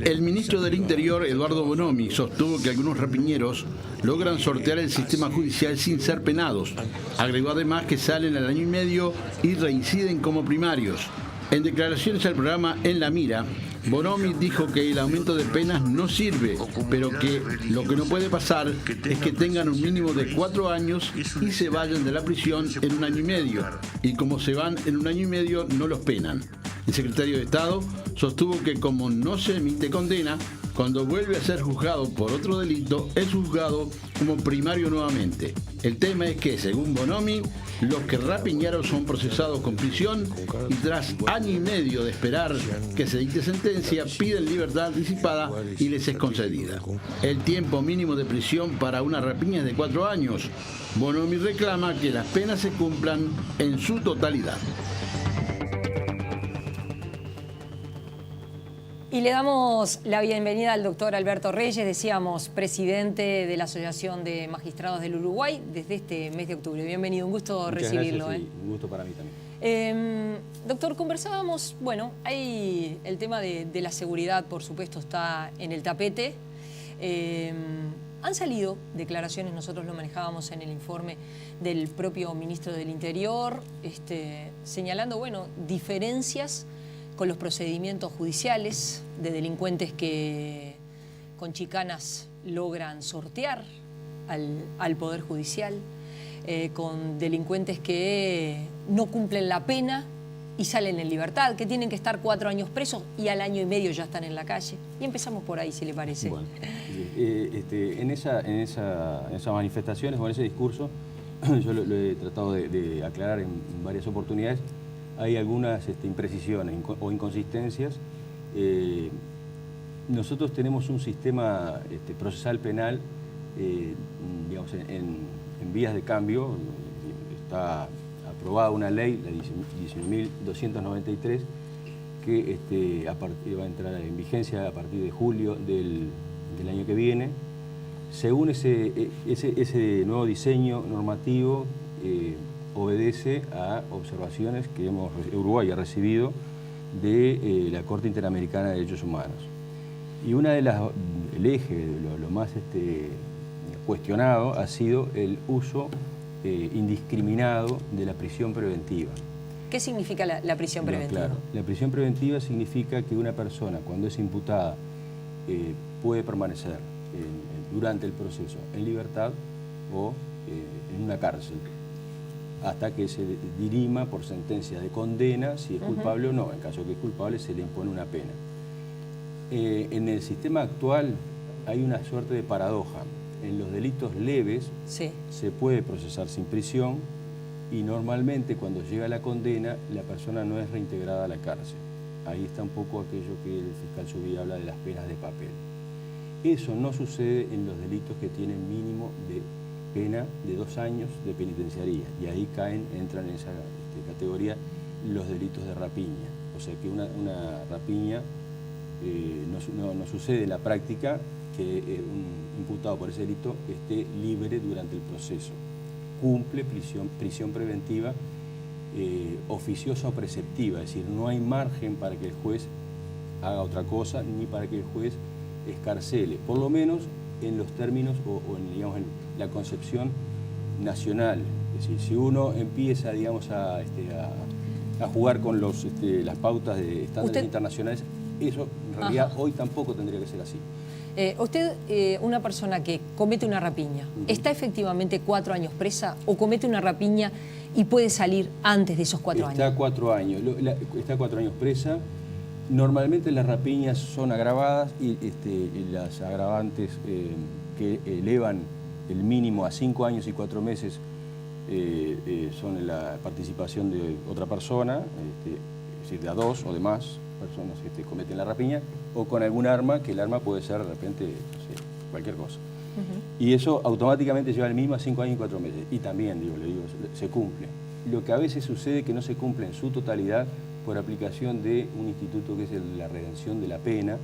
El ministro del Interior, Eduardo Bonomi, sostuvo que algunos rapiñeros logran sortear el sistema judicial sin ser penados. Agregó además que salen al año y medio y reinciden como primarios. En declaraciones al programa En la Mira, Bonomi dijo que el aumento de penas no sirve, pero que lo que no puede pasar es que tengan un mínimo de 4 años y se vayan de la prisión en 1 año y medio. Y como se van en 1 año y medio, no los penan. El secretario de Estado sostuvo que como no se emite condena, cuando vuelve a ser juzgado por otro delito, es juzgado como primario nuevamente. El tema es que, según Bonomi, los que rapiñaron son procesados con prisión y tras año y medio de esperar que se dicte sentencia, piden libertad anticipada y les es concedida. El tiempo mínimo de prisión para una rapiña es de 4 años. Bonomi reclama que las penas se cumplan en su totalidad. Y le damos la bienvenida al doctor Alberto Reyes, decíamos, presidente de la Asociación de Magistrados del Uruguay desde este mes de octubre. Bienvenido, un gusto recibirlo. Gracias, sí, un gusto para mí también. Doctor, conversábamos, bueno, ahí el tema de la seguridad, por supuesto, está en el tapete. Han salido declaraciones, nosotros lo manejábamos en el informe del propio ministro del Interior, señalando, bueno, diferencias con los procedimientos judiciales de delincuentes que con chicanas logran sortear al Poder Judicial, con delincuentes que no cumplen la pena y salen en libertad, que tienen que estar 4 años presos y al año y medio ya están en la calle. Y empezamos por ahí, si le parece. Bueno, en esas manifestaciones o en ese discurso, yo lo he tratado de aclarar en varias oportunidades. Hay algunas imprecisiones o inconsistencias. Nosotros tenemos un sistema procesal penal digamos, en vías de cambio. Está aprobada una ley, la 19.293, que va a entrar en vigencia a partir de julio del año que viene. Según ese nuevo diseño normativo, obedece a observaciones que Uruguay ha recibido de la Corte Interamericana de Derechos Humanos. Y el eje, lo más cuestionado, ha sido el uso indiscriminado de la prisión preventiva. ¿Qué significa la prisión preventiva? Claro, la prisión preventiva significa que una persona, cuando es imputada, puede permanecer durante el proceso en libertad o en una cárcel, hasta que se dirima por sentencia de condena si es culpable o no. En caso de que es culpable, se le impone una pena. En el sistema actual hay una suerte de paradoja. En los delitos leves se puede procesar sin prisión y normalmente cuando llega la condena la persona no es reintegrada a la cárcel. Ahí está un poco aquello que el fiscal Subí habla de las penas de papel. Eso no sucede en los delitos que tienen mínimo de pena de 2 años de penitenciaría, y ahí entran en esa categoría los delitos de rapiña. O sea que una rapiña no sucede en la práctica que un imputado por ese delito esté libre durante el proceso. Cumple prisión preventiva oficiosa o preceptiva, es decir, no hay margen para que el juez haga otra cosa ni para que el juez escarcele, por lo menos en los términos o digamos, en la concepción nacional. Es decir, si uno empieza, digamos, a jugar con las pautas de estándares internacionales, eso en realidad hoy tampoco tendría que ser así. Usted, una persona que comete una rapiña, ¿está efectivamente 4 años presa o comete una rapiña y puede salir antes de esos 4 años? Está 4 años. Está 4 años presa. Normalmente las rapiñas son agravadas y las agravantes que elevan el mínimo a 5 años y 4 meses son la participación de otra persona, es decir, de a 2 o de más personas que cometen la rapiña, o con algún arma, que el arma puede ser de repente, no sé, cualquier cosa. Y eso automáticamente lleva el mínimo a 5 años y 4 meses. Y también, se cumple. Lo que a veces sucede es que no se cumple en su totalidad por aplicación de un instituto que es la redención de la pena,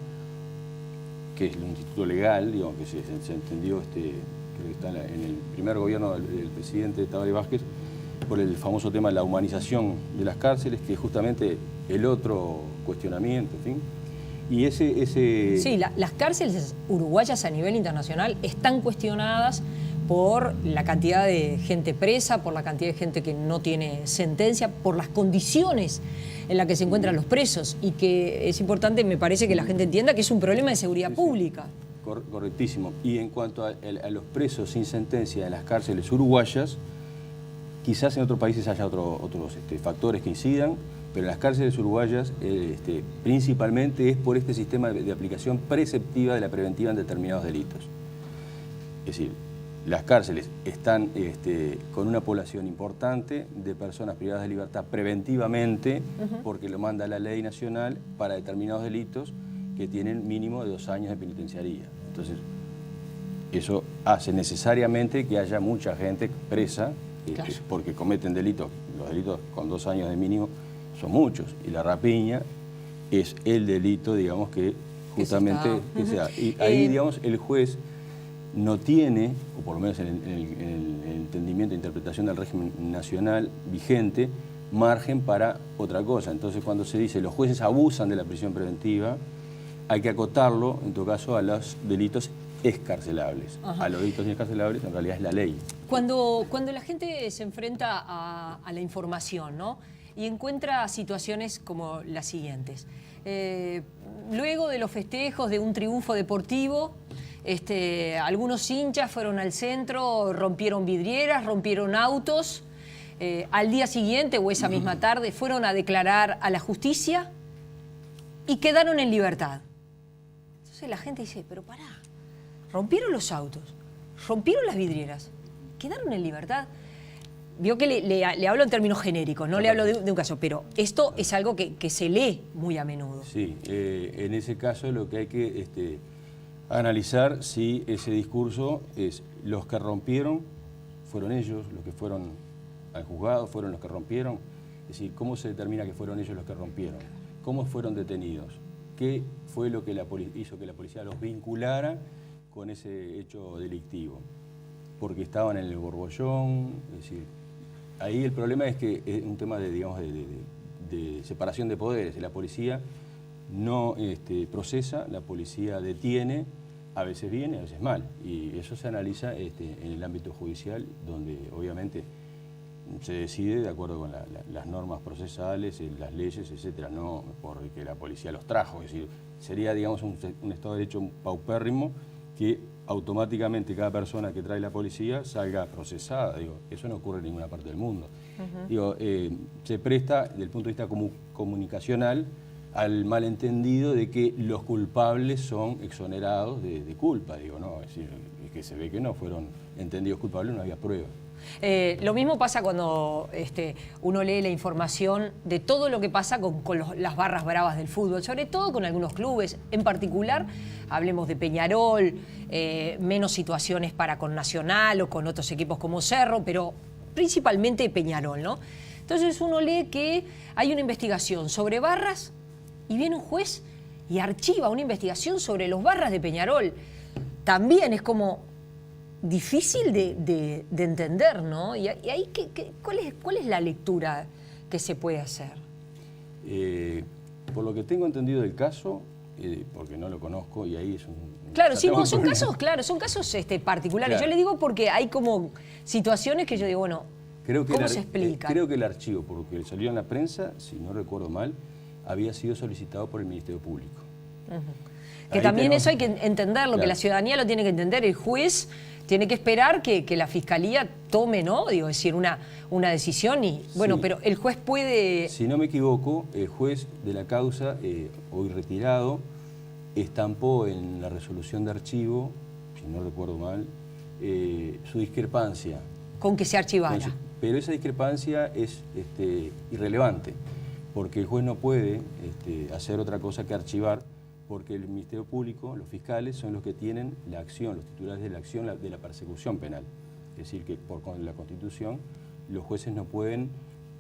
que es un instituto legal, digamos, que se entendió, creo que está en el primer gobierno del presidente Tabaré Vázquez, por el famoso tema de la humanización de las cárceles, que es justamente el otro cuestionamiento, en fin. Y Sí, las cárceles uruguayas a nivel internacional están cuestionadas por la cantidad de gente presa, por la cantidad de gente que no tiene sentencia, por las condiciones en las que se encuentran los presos, y que es importante, me parece, que la gente entienda que es un problema de seguridad pública. Correctísimo. Y en cuanto a los presos sin sentencia en las cárceles uruguayas, quizás en otros países haya otros factores que incidan, pero en las cárceles uruguayas principalmente es por este sistema de aplicación preceptiva de la preventiva en determinados delitos. Es decir, las cárceles están con una población importante de personas privadas de libertad preventivamente, porque lo manda la ley nacional para determinados delitos que tienen mínimo de 2 años de penitenciaría. Entonces, eso hace necesariamente que haya mucha gente presa, claro, porque cometen delitos. Los delitos con 2 años de mínimo son muchos, y la rapiña es el delito, digamos, que justamente que se da. Y ahí, digamos, el juez no tiene, o por lo menos en el entendimiento e interpretación del régimen nacional vigente, margen para otra cosa. Entonces, cuando se dice los jueces abusan de la prisión preventiva, hay que acotarlo, en todo caso, a los delitos excarcelables. A los delitos inexcarcelables, en realidad, es la ley. Cuando la gente se enfrenta a la información, ¿no?, y encuentra situaciones como las siguientes. Luego de los festejos de un triunfo deportivo, algunos hinchas fueron al centro, rompieron vidrieras, rompieron autos. Al día siguiente o esa misma tarde fueron a declarar a la justicia y quedaron en libertad. Entonces la gente dice, pero pará, rompieron los autos, rompieron las vidrieras, quedaron en libertad. Vio que le hablo en términos genéricos, no le hablo de un caso, pero esto es algo que se lee muy a menudo. Sí, en ese caso lo que hay que analizar si ese discurso es los que rompieron, fueron ellos, los que fueron al juzgado, fueron los que rompieron. Es decir, ¿cómo se determina que fueron ellos los que rompieron? ¿Cómo fueron detenidos? ¿Qué fue lo que hizo que la policía los vinculara con ese hecho delictivo? Porque estaban en el borbollón, es decir, ahí el problema es que es un tema de, digamos, de separación de poderes. La policía no procesa, la policía detiene, a veces bien y a veces mal. Y eso se analiza en el ámbito judicial, donde obviamente se decide de acuerdo con las normas procesales, las leyes, etcétera, no porque la policía los trajo. Es decir, sería, digamos, un Estado de Derecho paupérrimo que automáticamente cada persona que trae la policía salga procesada. Digo, eso no ocurre en ninguna parte del mundo. Digo, se presta, desde el punto de vista comunicacional, al malentendido de que los culpables son exonerados de culpa. Digo, no, es decir, es que se ve que no fueron entendidos culpables, no había pruebas. Lo mismo pasa cuando uno lee la información de todo lo que pasa con las barras bravas del fútbol, sobre todo con algunos clubes. En particular, hablemos de Peñarol, menos situaciones para con Nacional o con otros equipos como Cerro, pero principalmente Peñarol, ¿no? Entonces uno lee que hay una investigación sobre barras y viene un juez y archiva una investigación sobre los barras de Peñarol. También es como difícil de entender, ¿no? Y ahí, ¿cuál es la lectura que se puede hacer? Por lo que tengo entendido del caso, porque no lo conozco, y ahí es un... Claro, sí, no, son casos, claro, son casos particulares. Claro. Yo le digo porque hay como situaciones que yo digo, bueno, ¿cómo se explica? Creo que el archivo, porque salió en la prensa, si no recuerdo mal, había sido solicitado por el Ministerio Público. Que ahí también eso hay que entenderlo, claro, que la ciudadanía lo tiene que entender. El juez tiene que esperar que la Fiscalía tome, ¿no? Digo, es decir, una decisión y, bueno, sí, pero el juez puede... Si no me equivoco, el juez de la causa, hoy retirado, estampó en la resolución de archivo, si no recuerdo mal, su discrepancia. Con que se archivara. Pero esa discrepancia es irrelevante, porque el juez no puede hacer otra cosa que archivar, porque el Ministerio Público, los fiscales, son los que tienen la acción, los titulares de la acción de la persecución penal. Es decir, que por la Constitución los jueces no pueden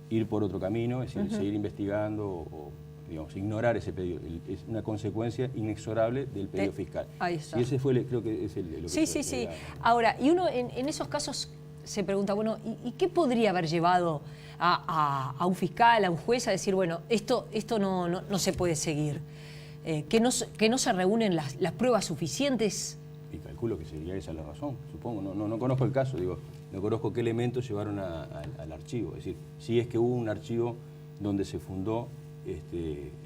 ir por otro camino, es decir, seguir investigando o digamos, ignorar ese pedido. Es una consecuencia inexorable del pedido fiscal. Ahí está. Y ese fue, creo que es lo que... Sí. Ahora, y uno en esos casos se pregunta, bueno, ¿y qué podría haber llevado a un fiscal, a un juez a decir, bueno, esto no se puede seguir? que no se reúnen las pruebas suficientes. Y calculo que sería esa la razón, supongo. No conozco el caso, digo, no conozco qué elementos llevaron al archivo. Es decir, si es que hubo un archivo donde se fundó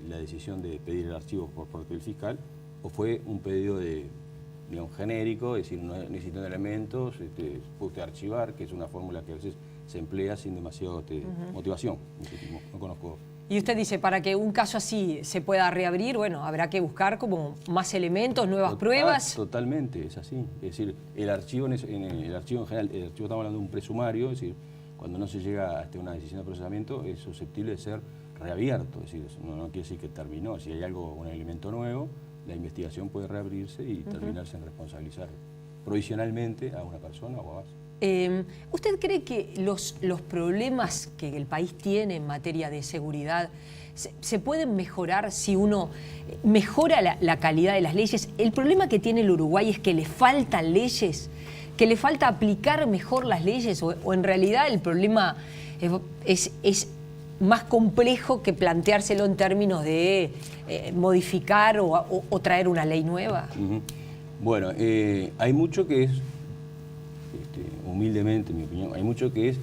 la decisión de pedir el archivo por parte del fiscal, o fue un pedido digamos, genérico, es decir, no necesitan elementos, puede usted archivar, que es una fórmula que a veces se emplea sin demasiada motivación. No conozco. Y usted dice, para que un caso así se pueda reabrir, bueno, habrá que buscar como más elementos, nuevas pruebas. Totalmente, es así. Es decir, el archivo en general, el archivo, estamos hablando de un presumario, es decir, cuando no se llega hasta una decisión de procesamiento, es susceptible de ser reabierto. Es decir, no quiere decir que terminó. Si hay un elemento nuevo, la investigación puede reabrirse y terminarse en responsabilizar provisionalmente a una persona o a más. ¿Usted cree que los problemas que el país tiene en materia de seguridad se pueden mejorar si uno mejora la calidad de las leyes? El problema que tiene el Uruguay es que le faltan leyes, que le falta aplicar mejor las leyes, o en realidad el problema es más complejo que planteárselo en términos de modificar o traer una ley nueva. Bueno, hay mucho que es, humildemente, en mi opinión, hay mucho que es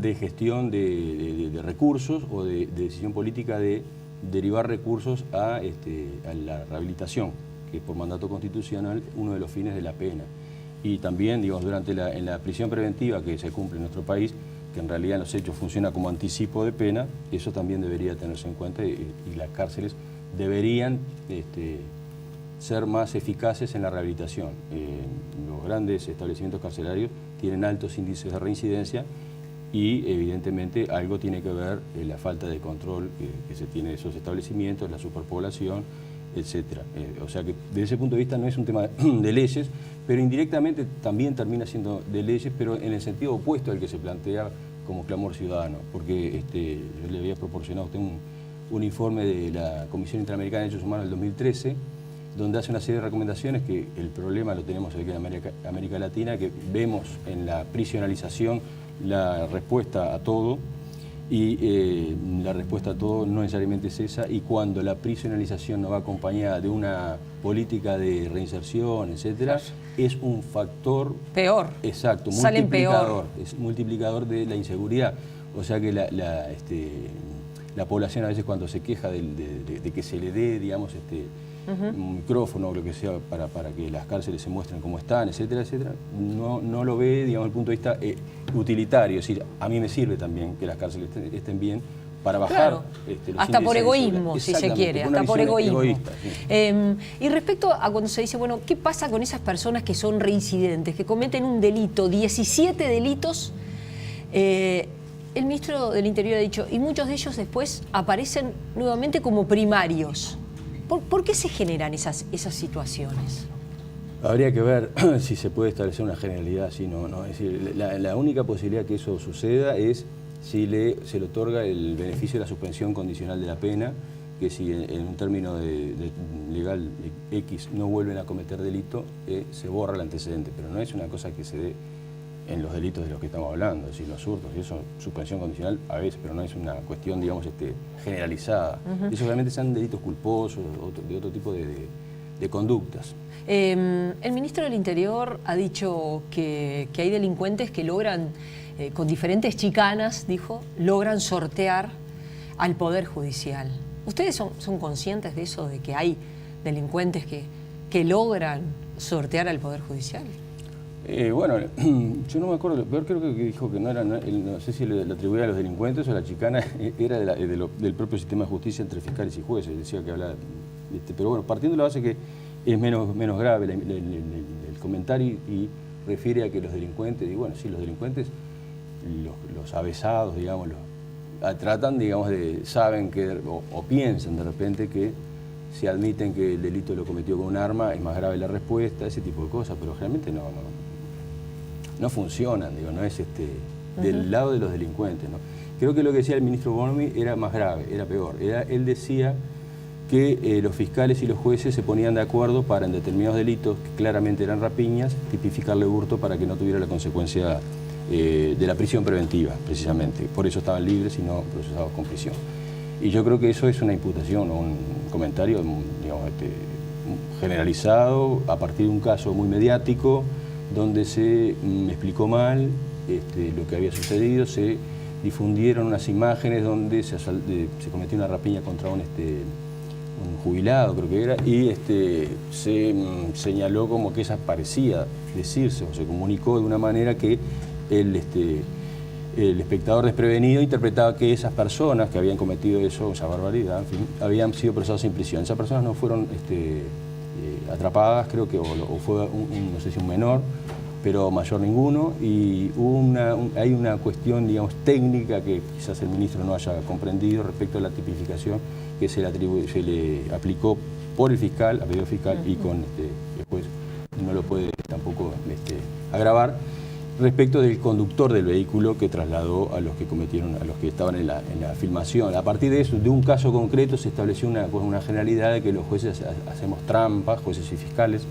de gestión de recursos o de decisión política de derivar recursos a la rehabilitación, que es por mandato constitucional uno de los fines de la pena. Y también, digamos, en la prisión preventiva que se cumple en nuestro país, que en realidad en los hechos funciona como anticipo de pena, eso también debería tenerse en cuenta y las cárceles deberían ser más eficaces en la rehabilitación. Los grandes establecimientos carcelarios tienen altos índices de reincidencia y evidentemente algo tiene que ver la falta de control que se tiene de esos establecimientos, la superpoblación, etc. O sea que desde ese punto de vista no es un tema de leyes, pero indirectamente también termina siendo de leyes, pero en el sentido opuesto al que se plantea como clamor ciudadano, porque yo le había proporcionado a usted un informe de la Comisión Interamericana de Derechos Humanos del 2013, donde hace una serie de recomendaciones que el problema lo tenemos aquí en América Latina, que vemos en la prisionalización la respuesta a todo, y la respuesta a todo no necesariamente es esa, y cuando la prisionalización no va acompañada de una política de reinserción, etcétera, es un factor peor. Exacto, Salen multiplicador, peor. es multiplicador de la inseguridad. O sea que la población a veces cuando se queja de que se le dé, digamos, un micrófono o lo que sea para que las cárceles se muestren como están, etcétera, etcétera, no lo ve, digamos, desde el punto de vista utilitario. Es decir, a mí me sirve también que las cárceles estén bien para bajar, claro, los hasta por egoísmo, si se quiere, hasta por egoísmo. Egoísta, sí. Y respecto a cuando se dice, bueno, ¿qué pasa con esas personas que son reincidentes, que cometen un delito, 17 delitos? El ministro del Interior ha dicho, y muchos de ellos después aparecen nuevamente como primarios. ¿Por qué se generan esas situaciones? Habría que ver si se puede establecer una generalidad, si no. Es decir, la única posibilidad que eso suceda es si se le otorga el beneficio de la suspensión condicional de la pena, que si en un término legal X no vuelven a cometer delito, se borra el antecedente, pero no es una cosa que se dé en los delitos de los que estamos hablando, es decir, los hurtos y eso, suspensión condicional a veces, pero no es una cuestión, digamos, generalizada. Eso realmente son delitos culposos, de otro tipo de conductas. El ministro del Interior ha dicho que hay delincuentes que logran, con diferentes chicanas, dijo, logran sortear al Poder Judicial. ¿Ustedes son conscientes de eso, de que hay delincuentes que logran sortear al Poder Judicial? Bueno, yo no me acuerdo, pero creo que dijo que no sé si le atribuía a los delincuentes o la chicana era del propio sistema de justicia entre fiscales y jueces, decía que hablaba, pero bueno, partiendo de la base que es menos grave el comentario y refiere a que los delincuentes, y bueno, sí, los delincuentes, los avesados, digamos, tratan, digamos, saben que, o piensan de repente que si admiten que el delito lo cometió con un arma, es más grave la respuesta, ese tipo de cosas, pero realmente no funcionan, digo, no es del lado de los delincuentes, ¿no? Creo que lo que decía el ministro Bonomi era más grave, era peor. Él decía que los fiscales y los jueces se ponían de acuerdo para, en determinados delitos, que claramente eran rapiñas, tipificarle hurto para que no tuviera la consecuencia de la prisión preventiva, precisamente. Por eso estaban libres y no procesados con prisión. Y yo creo que eso es una imputación o un comentario, digamos, generalizado a partir de un caso muy mediático donde se explicó mal lo que había sucedido, se difundieron unas imágenes donde se cometió una rapiña contra un jubilado, creo que era, y se señaló como que esa parecía decirse, o se comunicó de una manera que el espectador desprevenido interpretaba que esas personas que habían cometido esa barbaridad, en fin, habían sido procesadas sin prisión. Esas personas no fueron atrapadas, creo que, o fue no sé si un menor, pero mayor ninguno, y hay una cuestión, digamos, técnica que quizás el ministro no haya comprendido respecto a la tipificación que se le aplicó por el fiscal, a pedido fiscal, y con el juez no lo puede tampoco agravar, respecto del conductor del vehículo que trasladó a los que cometieron, a los que estaban en la filmación. A partir de eso, de un caso concreto, se estableció una generalidad de que los jueces hacemos trampas, jueces y fiscales.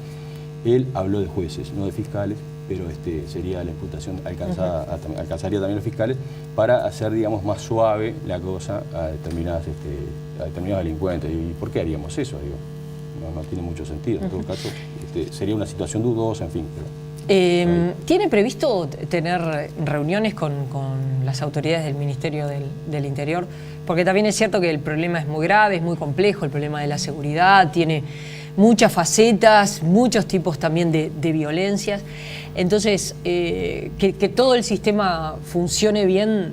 Él habló de jueces, no de fiscales, pero sería la imputación, alcanzaría también los fiscales, para hacer, digamos, más suave la cosa a determinados delincuentes. ¿Y por qué haríamos eso? Digo, no tiene mucho sentido. En todo caso, sería una situación dudosa, en fin. ¿Tiene previsto tener reuniones con las autoridades del Ministerio del Interior? Porque también es cierto que el problema es muy grave, es muy complejo, el problema de la seguridad tiene muchas facetas, muchos tipos también de violencias. Entonces, que todo el sistema funcione bien,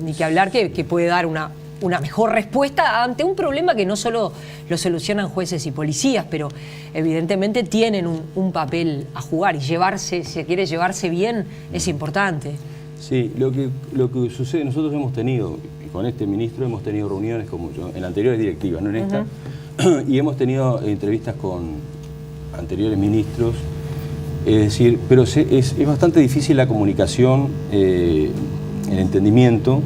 ni que hablar que puede dar una mejor respuesta ante un problema que no solo lo solucionan jueces y policías, pero evidentemente tienen un papel a jugar, y si se quiere llevarse bien, es importante. Sí, lo que sucede, nosotros hemos tenido, con este ministro hemos tenido reuniones como yo, en anteriores directivas, no en esta, y hemos tenido entrevistas con anteriores ministros, es decir, pero es bastante difícil la comunicación, el entendimiento,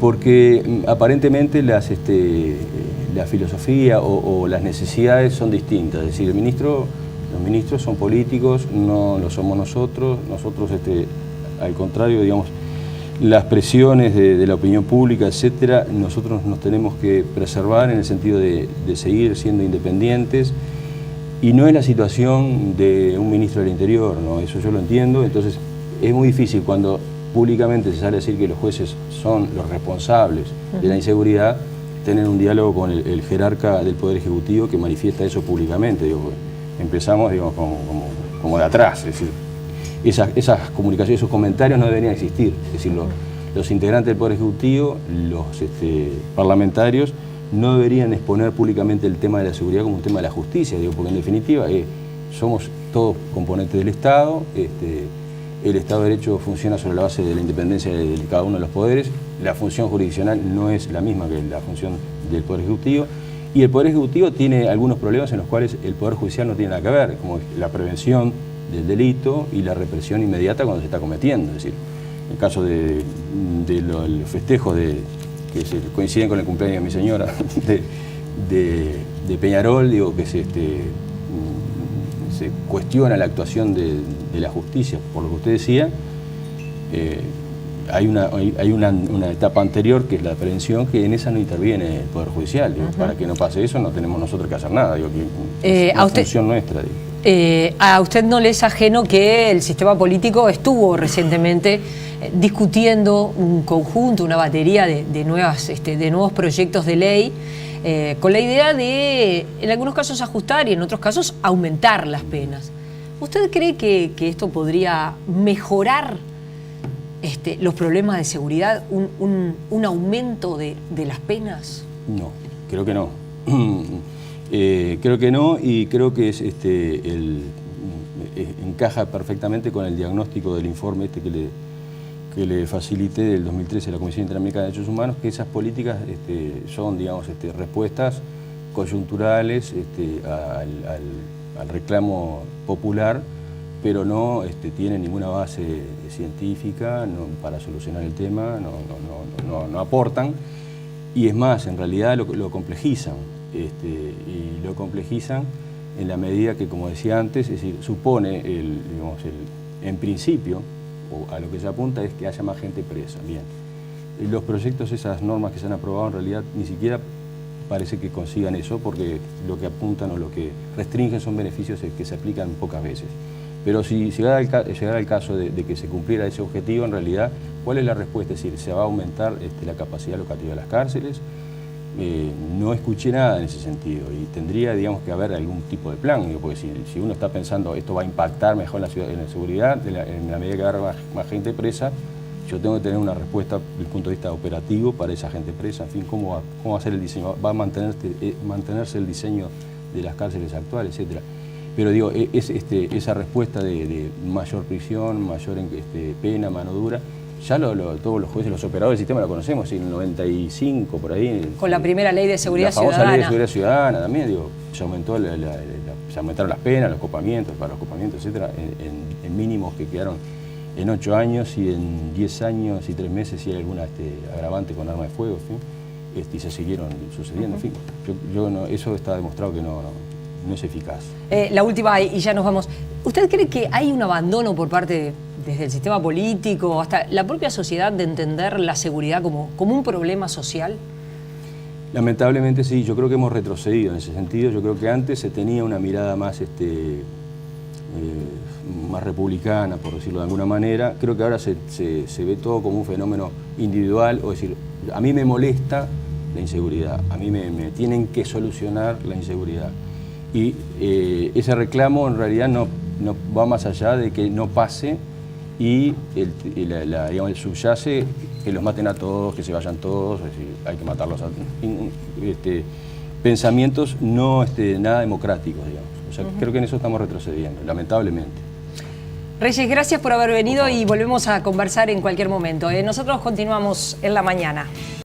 porque aparentemente la filosofía o las necesidades son distintas. Es decir, los ministros son políticos, no lo somos nosotros. Nosotros, al contrario, digamos, las presiones de la opinión pública, etcétera, nosotros nos tenemos que preservar en el sentido de seguir siendo independientes, y no es la situación de un ministro del Interior, ¿no? Eso yo lo entiendo. Entonces es muy difícil cuando públicamente se sale a decir que los jueces son los responsables de la inseguridad, tener un diálogo con el jerarca del Poder Ejecutivo que manifiesta eso públicamente. Digo, empezamos, digamos, como de atrás, es decir, esas comunicaciones, esos comentarios no deberían existir. Es decir, los integrantes del Poder Ejecutivo, los parlamentarios, no deberían exponer públicamente el tema de la seguridad como un tema de la justicia, digo, porque en definitiva somos todos componentes del Estado. El Estado de Derecho funciona sobre la base de la independencia de cada uno de los poderes. La función jurisdiccional no es la misma que la función del Poder Ejecutivo. Y el Poder Ejecutivo tiene algunos problemas en los cuales el Poder Judicial no tiene nada que ver, como la prevención del delito y la represión inmediata cuando se está cometiendo. Es decir, el caso de los festejos que coinciden con el cumpleaños de mi señora, de Peñarol, digo, que se cuestiona la actuación de la justicia, por lo que usted decía. Hay una etapa anterior, que es la prevención, que en esa no interviene el Poder Judicial. Digo, para que no pase eso no tenemos nosotros que hacer nada, digo, que es una función nuestra. Digo. A usted no le es ajeno que el sistema político estuvo recientemente discutiendo un conjunto, una batería de nuevos proyectos de ley, con la idea de, en algunos casos, ajustar y en otros casos aumentar las penas. ¿Usted cree que esto podría mejorar los problemas de seguridad, un aumento de las penas? No, creo que no. Creo que no, y creo que encaja perfectamente con el diagnóstico del informe que le facilité del 2013 a la Comisión Interamericana de Derechos Humanos, que esas políticas son, digamos, respuestas coyunturales al reclamo popular, pero no tienen ninguna base científica para solucionar el tema, no aportan, y es más, en realidad lo complejizan, y lo complejizan en la medida que, como decía antes, es decir, supone, en principio, o a lo que se apunta es que haya más gente presa. Bien, los proyectos, esas normas que se han aprobado, en realidad ni siquiera parece que consigan eso, porque lo que apuntan o lo que restringen son beneficios que se aplican pocas veces. Pero si llegara el caso de que se cumpliera ese objetivo, en realidad, ¿cuál es la respuesta? Es decir, ¿se va a aumentar la capacidad locativa de las cárceles? No escuché nada en ese sentido y tendría, digamos, que haber algún tipo de plan, porque si uno está pensando esto va a impactar mejor en la ciudad, en la seguridad, en la medida que agarra más gente presa, yo tengo que tener una respuesta desde el punto de vista operativo para esa gente presa. En fin, ¿cómo va a ser el diseño? ¿Va a mantenerse el diseño de las cárceles actuales, etcétera? Pero digo, esa respuesta de mayor prisión, mayor pena, mano dura, ya todos los jueces, los operadores del sistema lo conocemos, en el 95, por ahí. Con la primera ley de seguridad ciudadana. La famosa ley de seguridad ciudadana también, digo, se aumentaron las penas, los copamientos, para los copamientos, etcétera, en mínimos que quedaron en 8 años y en 10 años y 3 meses si hay alguna agravante con arma de fuego, en fin, y se siguieron sucediendo, en fin. Eso está demostrado que no es eficaz. La última, y ya nos vamos. ¿Usted cree que hay un abandono por parte, desde el sistema político hasta la propia sociedad, de entender la seguridad como un problema social? Lamentablemente sí, yo creo que hemos retrocedido en ese sentido. Yo creo que antes se tenía una mirada más, más republicana, por decirlo de alguna manera. Creo que ahora se ve todo como un fenómeno individual, o decir, a mí me molesta la inseguridad, a mí me tienen que solucionar la inseguridad. Y ese reclamo en realidad no va más allá de que no pase y digamos, el subyace que los maten a todos, que se vayan todos, es decir, hay que matarlos a pensamientos no nada democráticos, digamos. O sea, creo que en eso estamos retrocediendo, lamentablemente. Reyes, gracias por haber venido y volvemos a conversar en cualquier momento. Nosotros continuamos en la mañana.